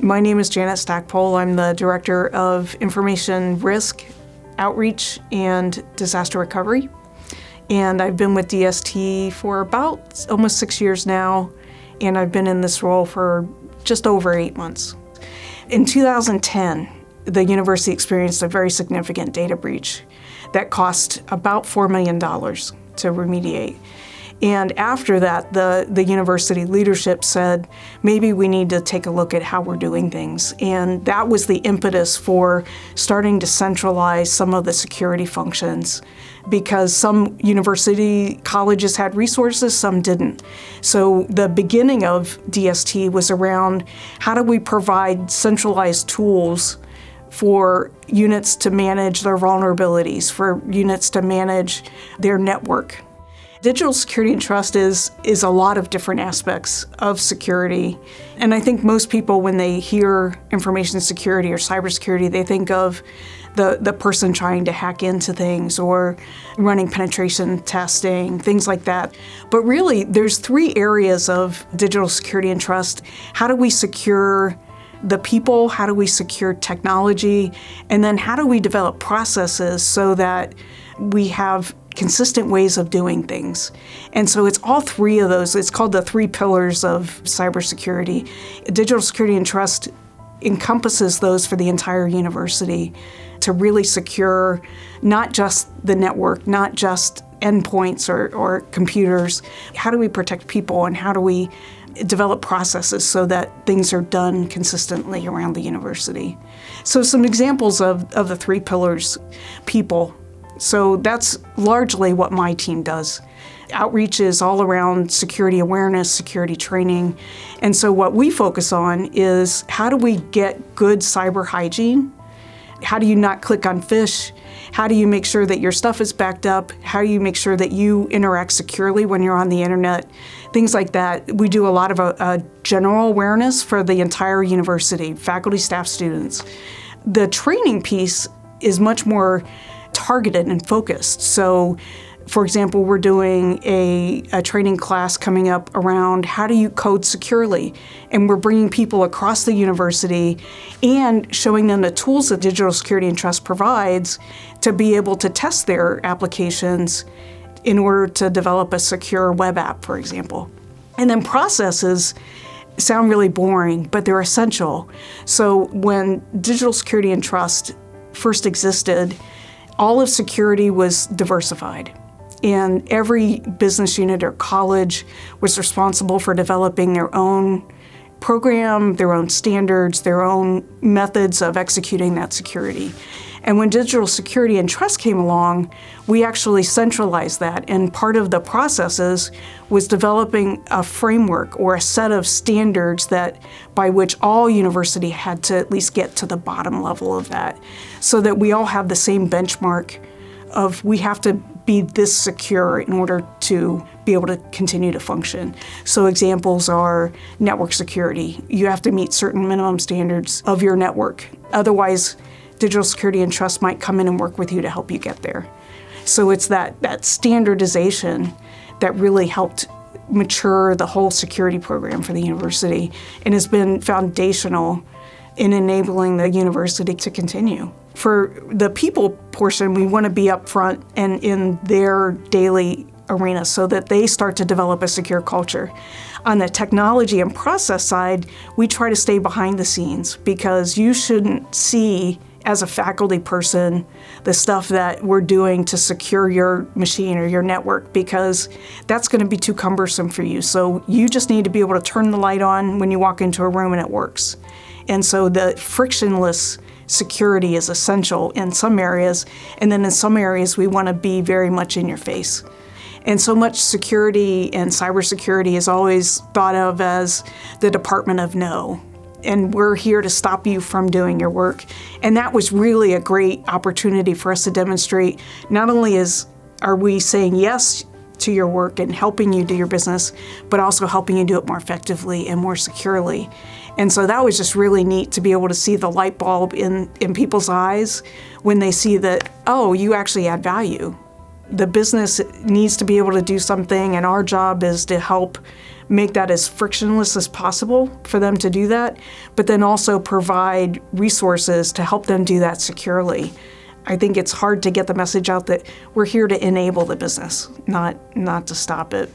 My name is Janet Stackpole. I'm the Director of Information Risk, Outreach, and Disaster Recovery. And I've been with DST for about almost 6 years now, and I've been in this role for just over 8 months. In 2010, the university experienced a very significant data breach that cost about $4 million to remediate. And after that, the university leadership said, maybe we need to take a look at how we're doing things. And that was the impetus for starting to centralize some of the security functions, because some university colleges had resources, some didn't. So the beginning of DST was around how do we provide centralized tools for units to manage their vulnerabilities, for units to manage their network. Digital security and trust is a lot of different aspects of security. And I think most people, when they hear information security or cybersecurity, they think of the person trying to hack into things or running penetration testing, things like that. But really, there's 3 areas of digital security and trust. How do we secure the people? How do we secure technology? And then how do we develop processes so that we have consistent ways of doing things? And so it's all 3 of those. It's called the 3 pillars of cybersecurity. Digital security and trust encompasses those for the entire university to really secure not just the network, not just endpoints or computers. How do we protect people, and how do we develop processes so that things are done consistently around the university? So some examples of the 3 pillars: people. So that's largely what my team does. Outreach is all around security awareness, security training. And so what we focus on is how do we get good cyber hygiene? How do you not click on fish? How do you make sure that your stuff is backed up? How do you make sure that you interact securely when you're on the internet? Things like that. We do a lot of general awareness for the entire university, faculty, staff, students. The training piece is much more targeted and focused. So, for example, we're doing a training class coming up around how do you code securely? And we're bringing people across the university and showing them the tools that digital security and trust provides to be able to test their applications in order to develop a secure web app, for example. And then processes sound really boring, but they're essential. So when digital security and trust first existed, all of security was diversified. And every business unit or college was responsible for developing their own program, their own standards, their own methods of executing that security. And when digital security and trust came along, we actually centralized that. And part of the processes was developing a framework or a set of standards that by which all university had to at least get to the bottom level of that, so that we all have the same benchmark of we have to be this secure in order to be able to continue to function. So examples are network security. You have to meet certain minimum standards of your network. Otherwise, digital security and trust might come in and work with you to help you get there. So it's that standardization that really helped mature the whole security program for the university and has been foundational in enabling the university to continue. For the people portion, we want to be upfront and in their daily arena so that they start to develop a secure culture. On the technology and process side, we try to stay behind the scenes because you shouldn't see as a faculty person the stuff that we're doing to secure your machine or your network, because that's going to be too cumbersome for you. So you just need to be able to turn the light on when you walk into a room and it works. And so the frictionless security is essential in some areas, and then in some areas we want to be very much in your face. And so much security and cybersecurity is always thought of as the Department of No. And we're here to stop you from doing your work. And that was really a great opportunity for us to demonstrate not only are we saying yes to your work and helping you do your business, but also helping you do it more effectively and more securely. And so that was just really neat to be able to see the light bulb in people's eyes when they see that, oh, you actually add value. The business needs to be able to do something, and our job is to help make that as frictionless as possible for them to do that, but then also provide resources to help them do that securely. I think it's hard to get the message out that we're here to enable the business, not to stop it.